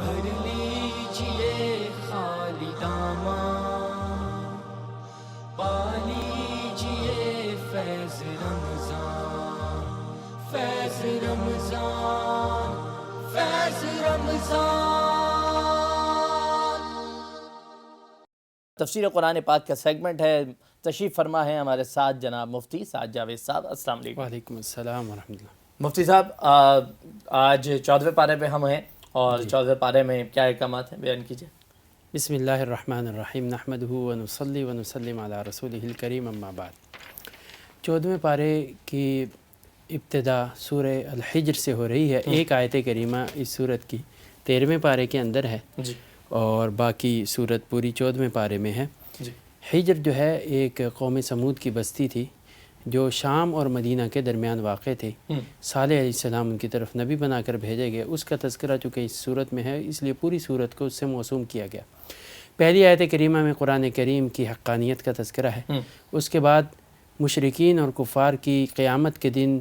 بھر لیجئے خالی داماں، پا لیجئے فیض رمضان، فیض رمضان، فیض رمضان۔ تفسیر قرآن پاک کا سیگمنٹ ہے، تشریف فرما ہے ہمارے ساتھ جناب مفتی سعد جاوید صاحب۔ السلام علیکم۔ وعلیکم السلام ورحمۃ اللہ۔ مفتی صاحب آج 14ویں پارے پہ ہم ہیں، اور 14ویں پارے میں کیا احکامات ہیں، بیان کیجئے۔ بسم اللہ الرحمن الرحیم، نحمدہ ونصلی ونسلم علی رسولہ الکریم، اما بعد۔ 14ویں پارے کی ابتدا سورہ الحجر سے ہو رہی ہے۔ ایک آیت کریمہ اس سورت کی 13ویں پارے کے اندر ہے، جی اور باقی سورت پوری 14ویں پارے میں ہے۔ جی حجر جو ہے ایک قوم سمود کی بستی تھی جو شام اور مدینہ کے درمیان واقع تھی۔ صالح علیہ السلام ان کی طرف نبی بنا کر بھیجے گئے۔ اس کا تذکرہ چونکہ اس صورت میں ہے، اس لیے پوری صورت کو اس سے موسوم کیا گیا۔ پہلی آیت کریمہ میں قرآن کریم کی حقانیت کا تذکرہ ہے۔ اس کے بعد مشرکین اور کفار کی قیامت کے دن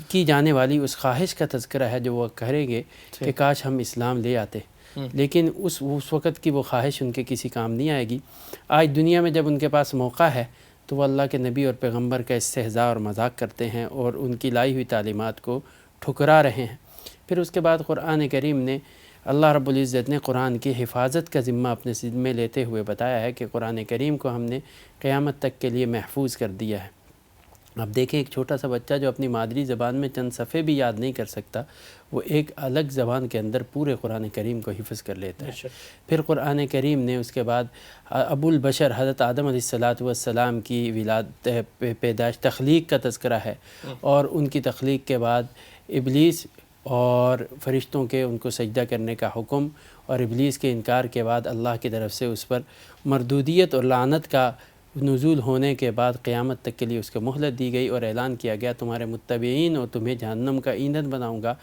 کی جانے والی اس خواہش کا تذکرہ ہے جو وہ کریں گے کہ کاش ہم اسلام لے آتے، لیکن اس وقت کی وہ خواہش ان کے کسی کام نہیں آئے گی۔ آج دنیا میں جب ان کے پاس موقع ہے تو وہ اللہ کے نبی اور پیغمبر کا استہزاء اور مذاق کرتے ہیں اور ان کی لائی ہوئی تعلیمات کو ٹھکرا رہے ہیں۔ پھر اس کے بعد قرآن کریم نے اللہ رب العزت نے قرآن کی حفاظت کا ذمہ اپنے ذمے لیتے ہوئے بتایا ہے کہ قرآن کریم کو ہم نے قیامت تک کے لیے محفوظ کر دیا ہے۔ اب دیکھیں ایک چھوٹا سا بچہ جو اپنی مادری زبان میں چند صفحے بھی یاد نہیں کر سکتا، وہ ایک الگ زبان کے اندر پورے قرآن کریم کو حفظ کر لیتا ہے۔ پھر قرآن کریم نے اس کے بعد ابو البشر حضرت آدم علیہ السلام کی پیدائش تخلیق کا تذکرہ ہے، اور ان کی تخلیق کے بعد ابلیس اور فرشتوں کے ان کو سجدہ کرنے کا حکم، اور ابلیس کے انکار کے بعد اللہ کی طرف سے اس پر مردودیت اور لعنت کا نزول ہونے کے بعد قیامت تک کے لیے اس کو مہلت دی گئی، اور اعلان کیا گیا تمہارے متبعین اور تمہیں جہنم کا ایندھن بناؤں گا،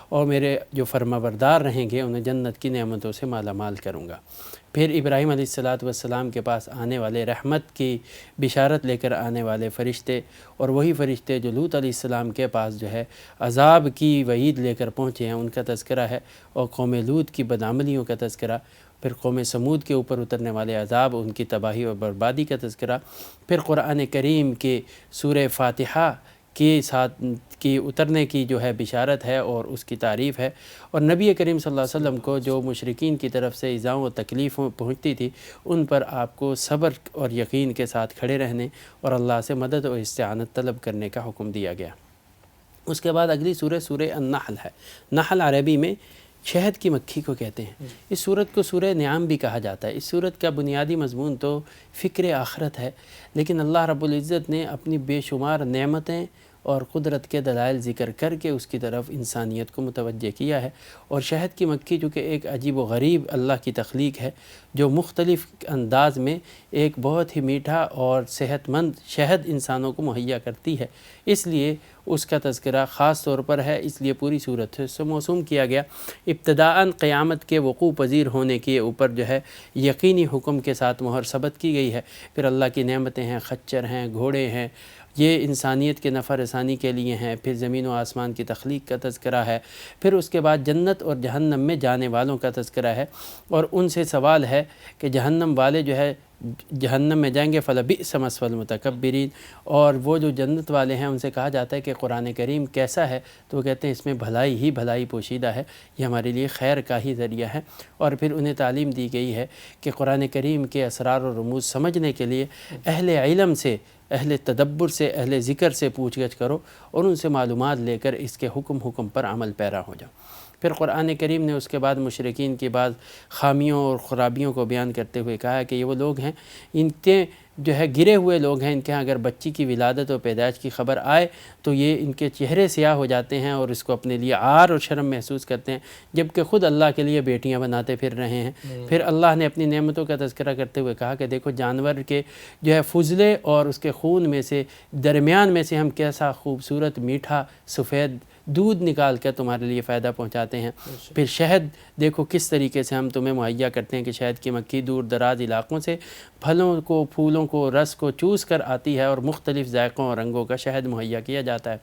اور میرے جو فرما بردار رہیں گے انہیں جنت کی نعمتوں سے مالا مال کروں گا۔ پھر ابراہیم علیہ السلام کے پاس آنے والے رحمت کی بشارت لے کر آنے والے فرشتے، اور وہی فرشتے جو لوط علیہ السلام کے پاس جو ہے عذاب کی وعید لے کر پہنچے ہیں، ان کا تذکرہ ہے، اور قوم لوط کی بدعملیوں کا تذکرہ۔ پھر قوم سمود کے اوپر اترنے والے عذاب، ان کی تباہی اور بربادی کا تذکرہ۔ پھر قرآن کریم کے سورہ فاتحہ کے ساتھ کی اترنے کی جو ہے بشارت ہے اور اس کی تعریف ہے، اور نبی کریم صلی اللہ علیہ وسلم کو جو مشرکین کی طرف سے ایذاؤں و تکلیفوں پہنچتی تھی، ان پر آپ کو صبر اور یقین کے ساتھ کھڑے رہنے اور اللہ سے مدد اور استعانت طلب کرنے کا حکم دیا گیا۔ اس کے بعد اگلی سورہ النحل ہے۔ نحل عربی میں شہد کی مکھی کو کہتے ہیں۔ اس سورت کو سورہ نعام بھی کہا جاتا ہے۔ اس سورت کا بنیادی مضمون تو فکر آخرت ہے، لیکن اللہ رب العزت نے اپنی بے شمار نعمتیں اور قدرت کے دلائل ذکر کر کے اس کی طرف انسانیت کو متوجہ کیا ہے۔ اور شہد کی مکھی چونکہ ایک عجیب و غریب اللہ کی تخلیق ہے جو مختلف انداز میں ایک بہت ہی میٹھا اور صحت مند شہد انسانوں کو مہیا کرتی ہے، اس لیے اس کا تذکرہ خاص طور پر ہے، اس لیے پوری صورت سے موسوم کیا گیا۔ ابتداءً قیامت کے وقوع پذیر ہونے کے اوپر جو ہے یقینی حکم کے ساتھ مہر ثبت کی گئی ہے۔ پھر اللہ کی نعمتیں ہیں، خچر ہیں، گھوڑے ہیں، یہ انسانیت کے نفع رسانی کے لیے ہیں۔ پھر زمین و آسمان کی تخلیق کا تذکرہ ہے۔ پھر اس کے بعد جنت اور جہنم میں جانے والوں کا تذکرہ ہے، اور ان سے سوال ہے کہ جہنم والے جو ہے جہنم میں جائیں گے فَلَبِئْسَ مَثْوَى الْمُتَكَبِّرِينَ، اور وہ جو جنت والے ہیں ان سے کہا جاتا ہے کہ قرآن کریم کیسا ہے، تو وہ کہتے ہیں اس میں بھلائی ہی بھلائی پوشیدہ ہے، یہ ہمارے لیے خیر کا ہی ذریعہ ہے۔ اور پھر انہیں تعلیم دی گئی ہے کہ قرآن کریم کے اسرار و رموز سمجھنے کے لیے اہل علم سے، اہل تدبر سے، اہل ذکر سے پوچھ گچھ کرو، اور ان سے معلومات لے کر اس کے حکم پر عمل پیرا ہو جاؤ۔ پھر قرآن کریم نے اس کے بعد مشرکین کی بعض خامیوں اور خرابیوں کو بیان کرتے ہوئے کہا کہ یہ وہ لوگ ہیں، ان کے جو ہے گرے ہوئے لوگ ہیں، ان کے ہاں اگر بچی کی ولادت اور پیدائش کی خبر آئے تو یہ ان کے چہرے سیاہ ہو جاتے ہیں اور اس کو اپنے لیے عار اور شرم محسوس کرتے ہیں، جبکہ خود اللہ کے لیے بیٹیاں بناتے پھر رہے ہیں۔ پھر اللہ نے اپنی نعمتوں کا تذکرہ کرتے ہوئے کہا کہ دیکھو جانور کے جو ہے فضلے اور اس کے خون میں سے درمیان میں سے ہم کیسا خوبصورت میٹھا سفید دودھ نکال کر تمہارے لیے فائدہ پہنچاتے ہیں۔ پھر شہد دیکھو کس طریقے سے ہم تمہیں مہیا کرتے ہیں کہ شہد کی مکھی دور دراز علاقوں سے پھلوں کو، پھولوں کو، رس کو چوس کر آتی ہے اور مختلف ذائقوں اور رنگوں کا شہد مہیا کیا جاتا ہے۔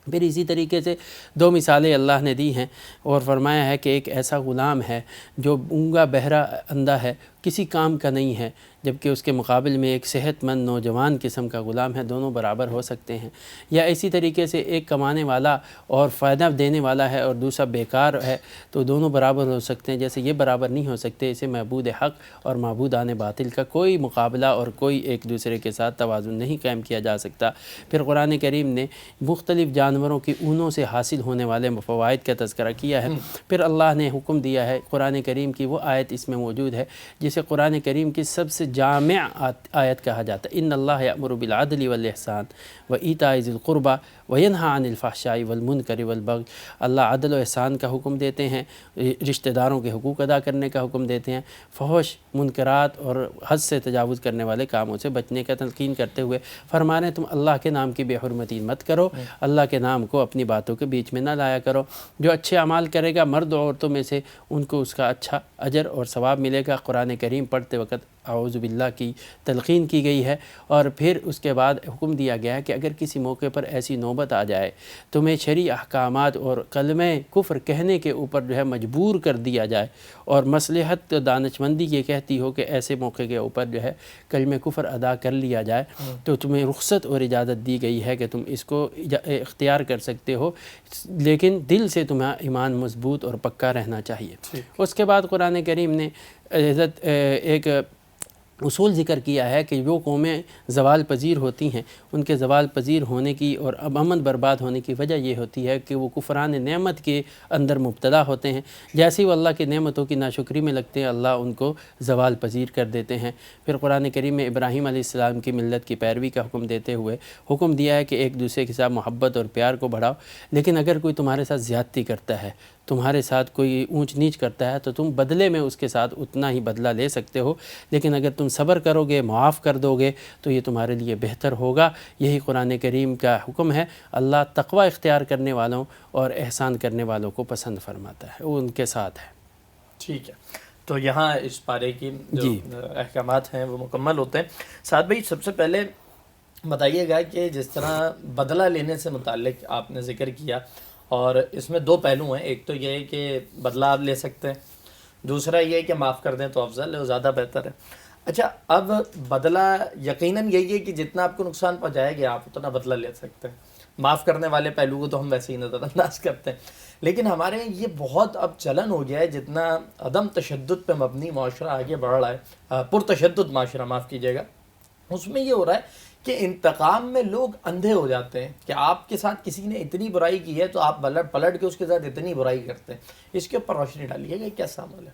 پھر اسی طریقے سے 2 مثالیں اللہ نے دی ہیں اور فرمایا ہے کہ ایک ایسا غلام ہے جو گونگا بہرا اندھا ہے، کسی کام کا نہیں ہے، جبکہ اس کے مقابل میں ایک صحت مند نوجوان قسم کا غلام ہے، دونوں برابر ہو سکتے ہیں۔ یا اسی طریقے سے ایک کمانے والا اور فائدہ دینے والا ہے اور دوسرا بیکار ہے، تو دونوں برابر ہو سکتے ہیں۔ جیسے یہ برابر نہیں ہو سکتے، اسے معبود حق اور معبودان باطل کا کوئی مقابلہ اور کوئی ایک دوسرے کے ساتھ توازن نہیں قائم کیا جا سکتا۔ پھر قرآن کریم نے مختلف جانوروں کی اونوں سے حاصل ہونے والے فوائد کا تذکرہ کیا ہے۔ پھر اللہ نے حکم دیا ہے، قرآن کریم کی وہ آیت اس میں موجود ہے جسے قرآن کریم کی سب سے جامع آیت کہا جاتا ہے، ان اللہ یأمر بالعدل والاحسان وایتاء ذی القربى وینہی عن الفحشاء والمنکر والبغی۔ اللہ عدل و احسان کا حکم دیتے ہیں، رشتہ داروں کے حقوق ادا کرنے کا حکم دیتے ہیں، فحش، منکرات اور حد سے تجاوز کرنے والے کاموں سے بچنے کا تلقین کرتے ہوئے فرما رہے ہیں تم اللہ کے نام کی بے حرمتی مت کرو، اللہ کے نام کو اپنی باتوں کے بیچ میں نہ لایا کرو۔ جو اچھے اعمال کرے گا مرد و عورتوں میں سے، ان کو اس کا اچھا اجر اور ثواب ملے گا۔ قرآن کریم پڑھتے وقت اعوذ باللہ کی تلقین کی گئی ہے، اور پھر اس کے بعد حکم دیا گیا ہے کہ اگر کسی موقع پر ایسی نوبت آ جائے تمہیں شرعی احکامات اور کلمہ کفر کہنے کے اوپر جو ہے مجبور کر دیا جائے، اور مصلحت دانشمندی یہ کہتی ہو کہ ایسے موقع کے اوپر جو ہے کلمہ کفر ادا کر لیا جائے، تو تمہیں رخصت اور اجازت دی گئی ہے کہ تم اس کو اختیار کر سکتے ہو، لیکن دل سے تمہیں ایمان مضبوط اور پکا رہنا چاہیے۔ اس کے بعد قرآن کریم نے ایک اصول ذکر کیا ہے کہ جو قومیں زوال پذیر ہوتی ہیں ان کے زوال پذیر ہونے کی اور امن برباد ہونے کی وجہ یہ ہوتی ہے کہ وہ کفران نعمت کے اندر مبتلا ہوتے ہیں۔ جیسے وہ اللہ کی نعمتوں کی ناشکری میں لگتے ہیں، اللہ ان کو زوال پذیر کر دیتے ہیں۔ پھر قرآن کریم میں ابراہیم علیہ السلام کی ملت کی پیروی کا حکم دیتے ہوئے حکم دیا ہے کہ ایک دوسرے کے ساتھ محبت اور پیار کو بڑھاؤ، لیکن اگر کوئی تمہارے ساتھ زیادتی کرتا ہے، تمہارے ساتھ کوئی اونچ نیچ کرتا ہے، تو تم بدلے میں اس کے ساتھ اتنا ہی بدلہ لے سکتے ہو، لیکن اگر تم صبر کرو گے، معاف کر دو گے، تو یہ تمہارے لیے بہتر ہوگا۔ یہی قرآن کریم کا حکم ہے۔ اللہ تقوی اختیار کرنے والوں اور احسان کرنے والوں کو پسند فرماتا ہے، وہ ان کے ساتھ ہے۔ ٹھیک ہے، تو یہاں اس پارے کی جو احکامات ہیں وہ مکمل ہوتے ہیں۔ سعد بھائی، سب سے پہلے بتائیے گا کہ جس طرح بدلہ لینے سے متعلق آپ نے ذکر کیا، اور اس میں 2 پہلو ہیں، ایک تو یہ ہے کہ بدلہ آپ لے سکتے ہیں، دوسرا یہ ہے کہ معاف کر دیں تو افضل ہے، وہ زیادہ بہتر ہے۔ اچھا، اب بدلہ یقیناً یہی ہے کہ جتنا آپ کو نقصان پہنچائے گا آپ اتنا بدلہ لے سکتے ہیں۔ معاف کرنے والے پہلو کو تو ہم ویسے ہی نظر انداز کرتے ہیں، لیکن ہمارے یہ بہت اب چلن ہو گیا ہے، جتنا عدم تشدد پہ مبنی معاشرہ آگے بڑھ رہا ہے، پرتشدد معاشرہ، معاف کیجیے گا، اس میں یہ ہو رہا ہے کہ انتقام میں لوگ اندھے ہو جاتے ہیں کہ آپ کے ساتھ کسی نے اتنی برائی کی ہے تو آپ پلٹ کے اس کے ساتھ اتنی برائی کرتے ہیں۔ اس کے اوپر روشنی ڈالیے گا، کیسا عمل ہے؟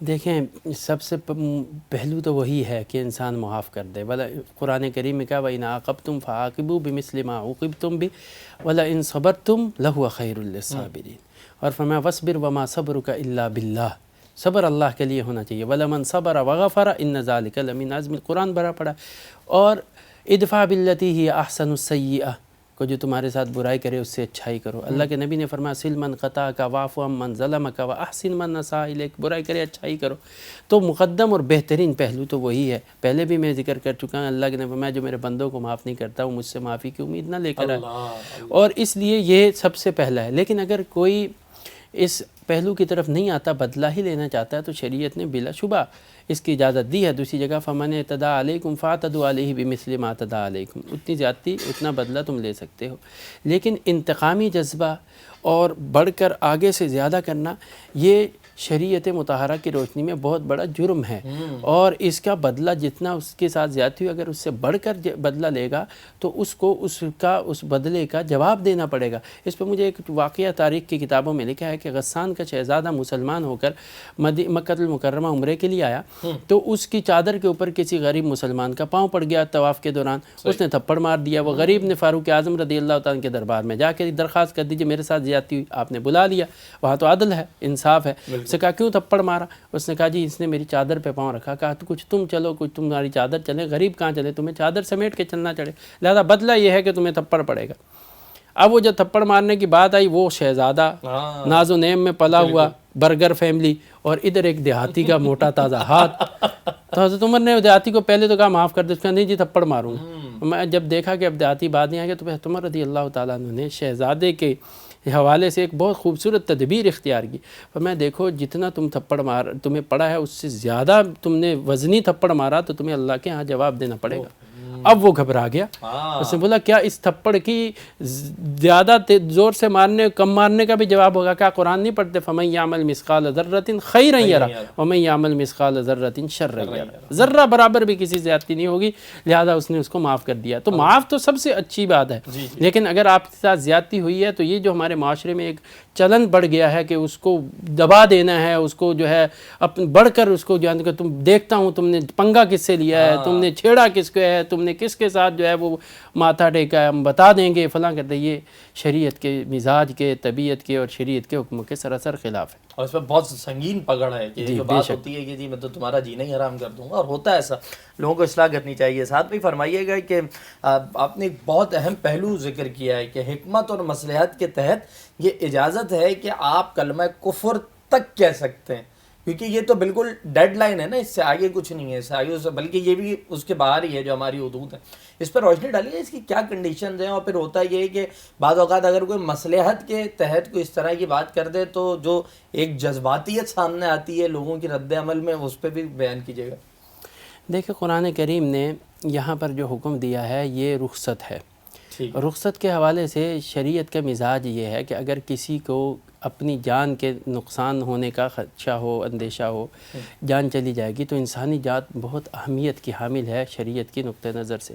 دیکھیں، سب سے پہلو تو وہی ہے کہ انسان معاف کر دے۔ قرآن کریم میں کہا وَإِنْ عَاقَبْتُمْ فَعَاقِبُوا بِمِثْلِ مَا عُوقِبْتُمْ بِهِ وَلَئِنْ صَبَرْتُمْ لَهُوَ خَيْرٌ لِّلصَّابِرِينَ، اور فرمایا وَاصْبِرْ وَمَا صَبْرُكَ إِلَّا بِاللَّهِ، صبر اللہ کے لیے ہونا چاہیے۔ وَلَمَنْ صَبَرَ وَغَفَرَ إِنَّ ذَلِكَ لَمِنْ عَزْمِ القرآن بھرا پڑا، اور ادفع باللتی ہی احسن السیئہ، کو جو تمہارے ساتھ برائی کرے اس سے اچھائی کرو۔ اللہ کے نبی نے فرمایا سل من قطعک واعف عمن ظلمک واحسن من اساء الیک، برائی کرے اچھائی کرو۔ تو مقدم اور بہترین پہلو تو وہی ہے۔ پہلے بھی میں ذکر کر چکا ہوں، اللہ کے نے فرمایا جو میرے بندوں کو معاف نہیں کرتا وہ مجھ سے معافی کی امید نہ لے کر آئے، اور اس لیے یہ سب سے پہلا ہے۔ لیکن اگر کوئی اس پہلو کی طرف نہیں آتا، بدلہ ہی لینا چاہتا ہے، تو شریعت نے بلا شبہ اس کی اجازت دی ہے۔ دوسری جگہ فمن اعتدی علیکم فاعتدوا علیہ بمثل ما اعتدی علیکم، اتنی زیادتی اتنا بدلہ تم لے سکتے ہو۔ لیکن انتقامی جذبہ اور بڑھ کر آگے سے زیادہ کرنا، یہ شریعت مطہرہ کی روشنی میں بہت بڑا جرم ہے، اور اس کا بدلہ جتنا اس کے ساتھ زیادتی ہوئی، اگر اس سے بڑھ کر بدلہ لے گا تو اس کو اس بدلے کا جواب دینا پڑے گا۔ اس پہ مجھے ایک واقعہ تاریخ کی کتابوں میں لکھا ہے کہ غسان کا شہزادہ مسلمان ہو کر مکہ المکرمہ عمرے کے لیے آیا، تو اس کی چادر کے اوپر کسی غریب مسلمان کا پاؤں پڑ گیا طواف کے دوران، اس نے تھپڑ مار دیا۔ وہ غریب نے فاروق اعظم رضی اللہ تعالیٰ کے دربار میں جا کے درخواست کر دیجیے میرے ساتھ زیادتی ہوئی، آپ نے بلا لیا، وہاں تو عدل ہے، انصاف ہے۔ اس نے کہا کیوں تھپڑ مارا؟ اس نے کہا جی اس نے میری چادر پہ پاؤں رکھا، کہا تو کچھ تم چلو، کچھ تمہاری چادر چلے، غریب کہاں چلے، تمہیں چادر سمیٹ کے چلنا چڑھے، لہذا بدلہ یہ ہے کہ تمہیں تھپڑ پڑے گا۔ اب وہ جب تھپڑ مارنے کی بات آئی، وہ شہزادہ ناز و نعم میں پلا ہوا، برگر فیملی، اور ادھر ایک دیہاتی کا موٹا تازہ ہاتھ، تو حضرت عمر نے دیہاتی کو پہلے تو کہا معاف کر دے، اس کا نہیں جی تھپڑ ماروں گا۔ میں جب دیکھا کہ اب دیہاتی بات نہیں آ گیا تو پھر عمر رضی اللہ تعالیٰ عنہ نے شہزادے کے حوالے سے ایک بہت خوبصورت تدبیر اختیار کی. میں دیکھو جتنا تمہیں پڑا ہے اس سے زیادہ تم نے وزنی تھپڑ مارا تو تمہیں اللہ کے ہاں جواب دینا پڑے گا. اب وہ گھبرا گیا. اس نے بولا کیا اس تھپڑ کی زیادہ زور سے مارنے کم مارنے کا بھی جواب ہوگا؟ کیا قرآن نہیں پڑھتے فَمَن يَعْمَلْ مِثْقَالَ ذَرَّةٍ خَيْرًا يَرَهُ وَمَن يَعْمَلْ مِثْقَالَ ذَرَّةٍ شَرًّا يَرَهُ. ذرہ برابر بھی کسی زیادتی نہیں ہوگی، لہذا اس نے اس کو معاف کر دیا. تو معاف تو سب سے اچھی بات ہے، لیکن اگر آپ کے ساتھ زیادتی ہوئی ہے تو یہ جو ہمارے معاشرے میں ایک چلن بڑھ گیا ہے کہ اس کو دبا دینا ہے، اس کو جو ہے بڑھ کر اس کو جو ہے کہ تم دیکھتا ہوں تم نے پنگا کس سے لیا ہے، تم نے چھیڑا کس کو ہے، تم نے کس کے ساتھ جو ہے وہ ماتھا ٹیکا ہے، ہم بتا دیں گے فلاں کرتے. یہ شریعت کے مزاج کے، طبیعت کے اور شریعت کے حکم کے سراسر خلاف ہے. اور اس پہ بہت سنگین پکڑ ہے کہ جو بات ہوتی ہے کہ جی میں تو تمہارا جینا ہی حرام کر دوں گا، اور ہوتا ہے ایسا. لوگوں کو اصلاح کرنی چاہیے. ساتھ بھی فرمائیے گا کہ آپ نے ایک بہت اہم پہلو ذکر کیا ہے کہ حکمت اور مصلحت کے تحت یہ اجازت ہے کہ آپ کلمہ کفر تک کہہ سکتے ہیں، کیونکہ یہ تو بالکل ڈیڈ لائن ہے نا، اس سے آگے کچھ نہیں ہے، اس سے آگے بلکہ یہ بھی اس کے باہر ہی ہے جو ہماری حدود ہے. اس پر روشنی ڈالیے اس کی کیا کنڈیشنز ہیں. اور پھر ہوتا یہ ہے کہ بعض اوقات اگر کوئی مصلحت کے تحت کوئی اس طرح کی بات کر دے تو جو ایک جذباتیت سامنے آتی ہے لوگوں کی رد عمل میں، اس پہ بھی بیان کیجیے گا. دیکھیں قرآن کریم نے یہاں پر جو حکم دیا ہے یہ رخصت ہے. رخصت کے حوالے سے شریعت کا مزاج یہ ہے کہ اگر کسی کو اپنی جان کے نقصان ہونے کا خدشہ ہو، اندیشہ ہو، جان چلی جائے گی، تو انسانی ذات بہت اہمیت کی حامل ہے شریعت کی نقطہ نظر سے.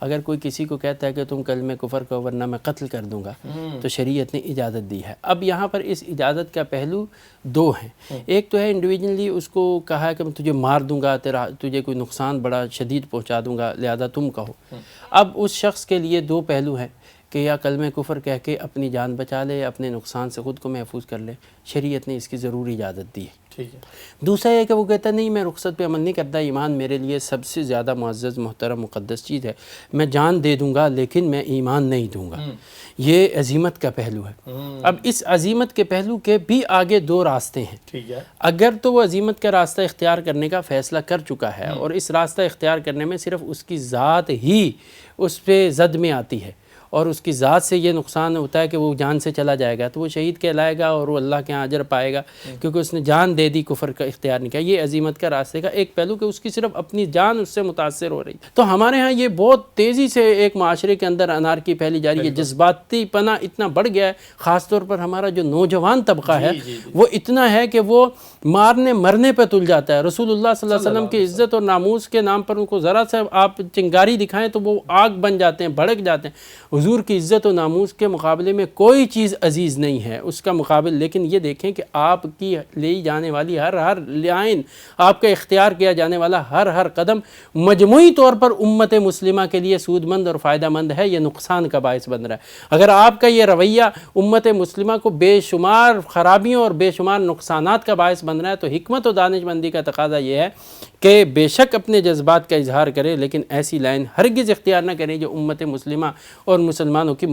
اگر کوئی کسی کو کہتا ہے کہ تم کلمہ کفر کو ورنہ میں قتل کر دوں گا، تو شریعت نے اجازت دی ہے. اب یہاں پر اس اجازت کا پہلو دو ہیں. ایک تو ہے انڈیویجنلی اس کو کہا ہے کہ میں تجھے مار دوں گا، تجھے کوئی نقصان بڑا شدید پہنچا دوں گا، لہذا تم کہو. اب اس شخص کے لیے دو پہلو ہیں کہ یا کلمہ کفر کہہ کے اپنی جان بچا لے، اپنے نقصان سے خود کو محفوظ کر لے. شریعت نے اس کی ضروری اجازت دی ہے. دوسرا یہ کہ وہ کہتا نہیں میں رخصت پہ عمل نہیں کرتا، ایمان میرے لیے سب سے زیادہ معزز محترم مقدس چیز ہے، میں جان دے دوں گا لیکن میں ایمان نہیں دوں گا. یہ عزیمت کا پہلو ہے. اب اس عزیمت کے پہلو کے بھی آگے دو راستے ہیں. اگر تو وہ عزیمت کا راستہ اختیار کرنے کا فیصلہ کر چکا ہے اور اس راستہ اختیار کرنے میں صرف اس کی ذات ہی اس پہ زد میں آتی ہے اور اس کی ذات سے یہ نقصان ہوتا ہے کہ وہ جان سے چلا جائے گا، تو وہ شہید کہلائے گا اور وہ اللہ کے ہاں اجر پائے گا کیونکہ اس نے جان دے دی، کفر کا اختیار نہیں کیا. یہ عزیمت کا راستے کا ایک پہلو کہ اس کی صرف اپنی جان اس سے متاثر ہو رہی. تو ہمارے ہاں یہ بہت تیزی سے ایک معاشرے کے اندر انارکی پھیلی جا رہی ہے. جذباتی پنا اتنا بڑھ گیا ہے، خاص طور پر ہمارا جو نوجوان طبقہ ہے وہ اتنا ہے کہ وہ مارنے مرنے پہ تل جاتا ہے. رسول اللہ صلی اللہ علیہ وسلم کی عزت اور ناموس کے نام پر ان کو ذرا سا آپ چنگاری دکھائیں تو وہ آگ بن جاتے ہیں، بھڑک جاتے ہیں. حضور کی عزت و ناموس کے مقابلے میں کوئی چیز عزیز نہیں ہے اس کا مقابل. لیکن یہ دیکھیں کہ آپ کی لی جانے والی ہر لائن، آپ کا اختیار کیا جانے والا ہر قدم مجموعی طور پر امت مسلمہ کے لیے سود مند اور فائدہ مند ہے، یہ نقصان کا باعث بن رہا ہے. اگر آپ کا یہ رویہ امت مسلمہ کو بے شمار خرابیوں اور بے شمار نقصانات کا باعث بن رہا ہے تو حکمت و دانش مندی کا تقاضا یہ ہے کہ بے شک اپنے جذبات کا اظہار کرے لیکن ایسی لائن ہرگز اختیار نہ کریں جو امت مسلمہ اور مسلمانوں کی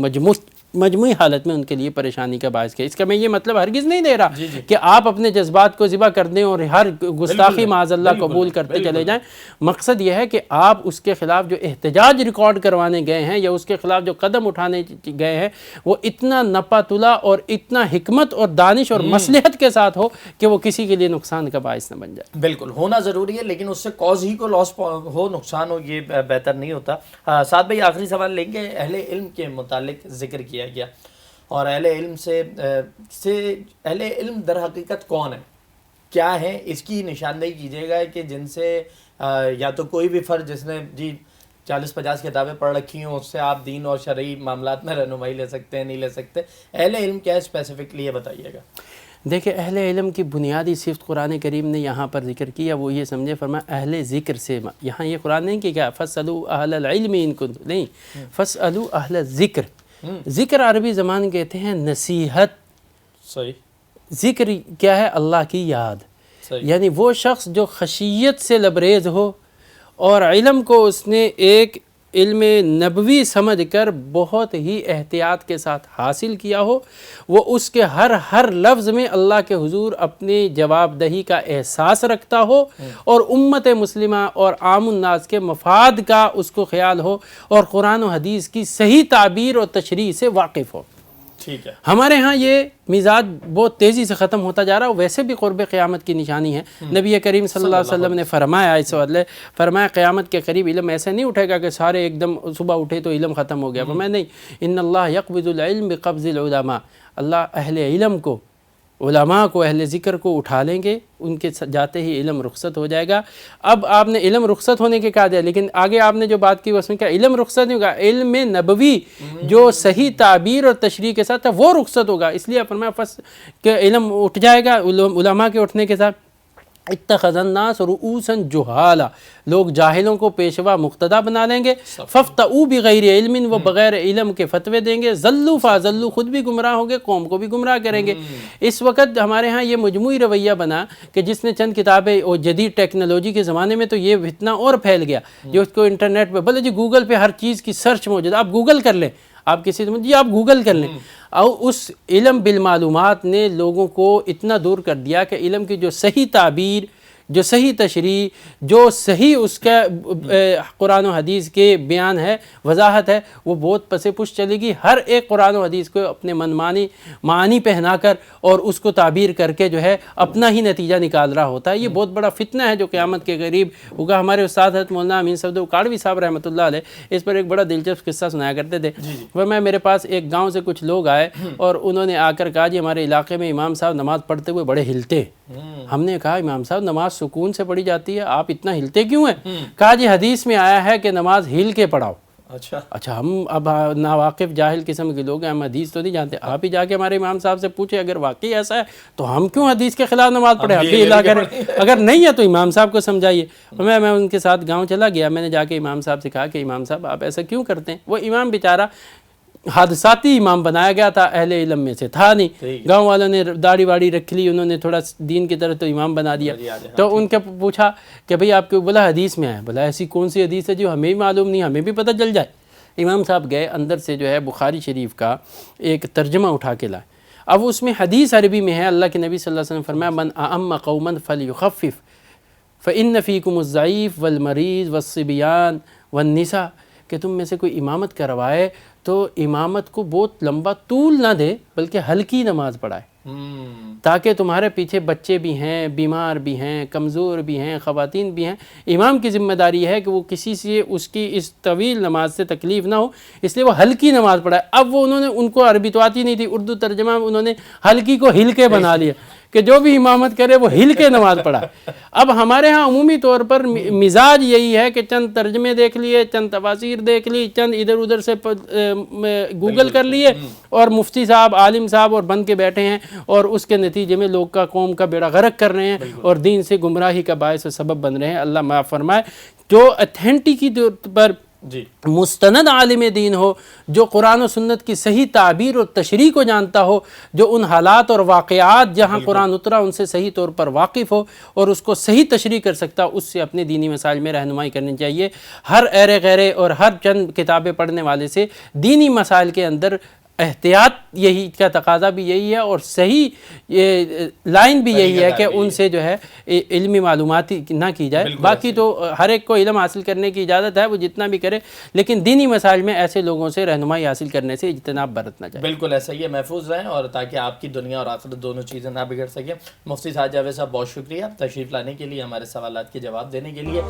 مجموعی حالت میں ان کے لیے پریشانی کا باعث ہے. اس کا میں یہ مطلب ہرگز نہیں دے رہا کہ آپ اپنے جذبات کو ذبح کر دیں اور ہر گستاخی معاذ اللہ قبول کرتے چلے جائیں. مقصد یہ ہے کہ آپ اس کے خلاف جو احتجاج ریکارڈ کروانے گئے ہیں یا اس کے خلاف جو قدم اٹھانے گئے ہیں وہ اتنا نپا تلا اور اتنا حکمت اور دانش اور مصلحت کے ساتھ ہو کہ وہ کسی کے لیے نقصان کا باعث نہ بن جائے. بالکل ہونا ضروری ہے، لیکن اس سے کاز ہی کو لاس ہو، نقصان ہو، یہ بہتر نہیں ہوتا. ساتھ بھائی آخری سوال لیں گے. اہل علم کے متعلق ذکر کیا گیا اور اہل علم سے اہل علم در حقیقت کون ہے، کیا ہے، اس کی نشاندہی کیجیے گا کہ جن سے یا تو کوئی بھی فرد جس نے 40-50 کتابیں پڑھ رکھی ہوں اس سے آپ دین اور شرعی معاملات میں رہنمائی لے سکتے ہیں، نہیں لے سکتے. اہل علم کیا ہے اسپیسیفکلی یہ بتائیے گا. دیکھیں اہل علم کی بنیادی صفت قرآن کریم نے یہاں پر ذکر کیا، وہ یہ سمجھے فرمایا اہل ذکر سے. یہاں یہ قرآن نہیں کہ کیا فَاسْأَلُوا أَهْلَ الْعِلْمِ إِن كُنتُمْ، نہیں، فَاسْأَلُوا أَهْلَ الذِّكْرِ. ذکر عربی زبان کہتے ہیں نصیحت. صحیح. ذکر کیا ہے؟ اللہ کی یاد. یعنی وہ شخص جو خشیت سے لبریز ہو اور علم کو اس نے ایک علم نبوی سمجھ کر بہت ہی احتیاط کے ساتھ حاصل کیا ہو، وہ اس کے ہر لفظ میں اللہ کے حضور اپنی جواب دہی کا احساس رکھتا ہو، اور امت مسلمہ اور عام الناس کے مفاد کا اس کو خیال ہو، اور قرآن و حدیث کی صحیح تعبیر اور تشریح سے واقف ہو۔ ٹھیک ہے۔ ہمارے ہاں یہ مزاج بہت تیزی سے ختم ہوتا جا رہا ہے، ویسے بھی قرب قیامت کی نشانی ہے۔ نبی کریم صلی اللہ علیہ وسلم نے فرمایا اس والے فرمایا قیامت کے قریب علم ایسے نہیں اٹھے گا کہ سارے ایک دم صبح اٹھے تو علم ختم ہو گیا۔ فرمایا نہیں، ان اللہ یقبض العلم بقبض العلماء، اللہ اہل علم کو، علماء کو، اہل ذکر کو اٹھا لیں گے، ان کے جاتے ہی علم رخصت ہو جائے گا۔ اب آپ نے علم رخصت ہونے کے کہا دیا، لیکن آگے آپ نے جو بات کی اس میں کیا علم رخصت نہیں ہوگا، علم نبوی جو صحیح تعبیر اور تشریح کے ساتھ ہے وہ رخصت ہوگا۔ اس لیے فرمایا کہ علم اٹھ جائے گا، علماء کے اٹھنے کے ساتھ اتخذ الناس رؤوسا جہالا، لوگ جاہلوں کو پیشوا مقتدا بنا لیں گے، فافتؤوا بغیر علم، وہ بغیر علم کے فتوے دیں گے، ضلوا فاضلوا، خود بھی گمراہ ہوں گے، قوم کو بھی گمراہ کریں گے۔ اس وقت ہمارے ہاں یہ مجموعی رویہ بنا کہ جس نے چند کتابیں اور جدید ٹیکنالوجی کے زمانے میں تو یہ فتنہ اور پھیل گیا، جو اس کو انٹرنیٹ پہ بولے جی گوگل پہ ہر چیز کی سرچ موجود، آپ گوگل کر لیں، آپ کسی جی آپ گوگل کر لیں، اور اس علم بالمعلومات نے لوگوں کو اتنا دور کر دیا کہ علم کی جو صحیح تعبیر، جو صحیح تشریح، جو صحیح اس کا قرآن و حدیث کے بیان ہے، وضاحت ہے، وہ بہت پس پش چلے گی۔ ہر ایک قرآن و حدیث کو اپنے معانی پہنا کر اور اس کو تعبیر کر کے جو ہے اپنا ہی نتیجہ نکال رہا ہوتا ہے۔ یہ بہت بڑا فتنہ ہے جو قیامت کے قریب ہوگا۔ ہمارے استاد حضرت مولانا امین صفدر اکاڑوی صاحب رحمۃ اللہ علیہ اس پر ایک بڑا دلچسپ قصہ سنایا کرتے تھے۔ میرے پاس ایک گاؤں سے کچھ لوگ آئے اور انہوں نے آ کر کہا جی ہمارے علاقے میں امام صاحب نماز پڑھتے ہوئے بڑے ہلتے۔ ہم نے کہا امام صاحب نماز سکون سے پڑھی جاتی ہے، آپ اتنا ہلتے کیوں ہیں؟ کہا جی حدیث میں آیا ہے کہ نماز ہل کے پڑھاؤ۔ اچھا ہم اب ناواقف جاہل قسم کے لوگ ہیں، ہم حدیث تو نہیں جانتے، آپ ہی جا کے ہمارے امام صاحب سے پوچھیں اگر واقعی ایسا ہے تو ہم کیوں حدیث کے خلاف نماز پڑھیں، ہم بھی ہلا کریں، اگر نہیں ہے تو امام صاحب کو سمجھائیے۔ میں ان کے ساتھ گاؤں چلا گیا، میں نے جا کے امام صاحب سے کہا کہ امام صاحب آپ ایسا کیوں کرتے ہیں؟ وہ امام بیچارہ حادثاتی امام بنایا گیا تھا، اہل علم میں سے تھا نہیں، گاؤں والوں نے داڑھی واڑی رکھ لی، انہوں نے تھوڑا دین کی طرف تو امام بنا دیا۔ تو ان کے پوچھا کہ بھئی آپ کو، بولا حدیث میں آیا، بولا ایسی کون سی حدیث ہے جو ہمیں بھی معلوم نہیں، ہمیں بھی پتہ چل جائے۔ امام صاحب گئے اندر سے جو ہے بخاری شریف کا ایک ترجمہ اٹھا کے لائے، اب اس میں حدیث عربی میں ہے، اللہ کے نبی صلی اللہ علیہ وسلم فرمایا من اعم قوما فلیخفف فإن فیکم الضعیف والمریض والصبیان والنساء، کہ تم میں سے کوئی امامت کروائے تو امامت کو بہت لمبا طول نہ دے بلکہ ہلکی نماز پڑھائے، تاکہ تمہارے پیچھے بچے بھی ہیں، بیمار بھی ہیں، کمزور بھی ہیں، خواتین بھی ہیں۔ امام کی ذمہ داری ہے کہ وہ کسی سے اس کی اس طویل نماز سے تکلیف نہ ہو، اس لیے وہ ہلکی نماز پڑھائے۔ اب وہ ان کو عربی تو آتی نہیں تھی، اردو ترجمہ انہوں نے ہلکی کو ہل کے بنا لیا کہ جو بھی امامت کرے وہ ہل کے نماز پڑھائے۔ اب ہمارے ہاں عمومی طور پر مزاج یہی ہے کہ چند ترجمے دیکھ لیے، چند تفاسیر دیکھ لی، چند ادھر ادھر سے گوگل کر لیے، اور مفتی صاحب، عالم صاحب اور بن کے بیٹھے ہیں، اور اس کے نتیجے میں لوگ کا قوم کا بیڑا غرق کر رہے ہیں اور دین سے گمراہی کا باعث و سبب بن رہے ہیں۔ اللہ معاف فرمائے۔ جو اتھینٹی طور پر مستند عالم دین ہو، جو قرآن و سنت کی صحیح تعبیر اور تشریح کو جانتا ہو، جو ان حالات اور واقعات جہاں قرآن اترا ان سے صحیح طور پر واقف ہو اور اس کو صحیح تشریح کر سکتا، اس سے اپنے دینی مسائل میں رہنمائی کرنی چاہیے۔ ہر ایرے غیرے اور ہر چند کتابیں پڑھنے والے سے دینی مسائل کے اندر احتیاط یہی کا تقاضا بھی یہی ہے، اور صحیح لائن بھی یہی ہے کہ ان سے جو ہے علمی معلومات نہ کی جائے۔ باقی تو ہر ایک کو علم حاصل کرنے کی اجازت ہے، وہ جتنا بھی کرے، لیکن دینی مسائل میں ایسے لوگوں سے رہنمائی حاصل کرنے سے اجتناب برتنا چاہیے۔ بالکل ایسا ہی ہے، محفوظ رہیں اور تاکہ آپ کی دنیا اور آخرت دونوں چیزیں نہ بگڑ سکیں۔ مفتی سعد جاوید صاحب بہت شکریہ تشریف لانے کے لیے، ہمارے سوالات کے جواب دینے کے لیے۔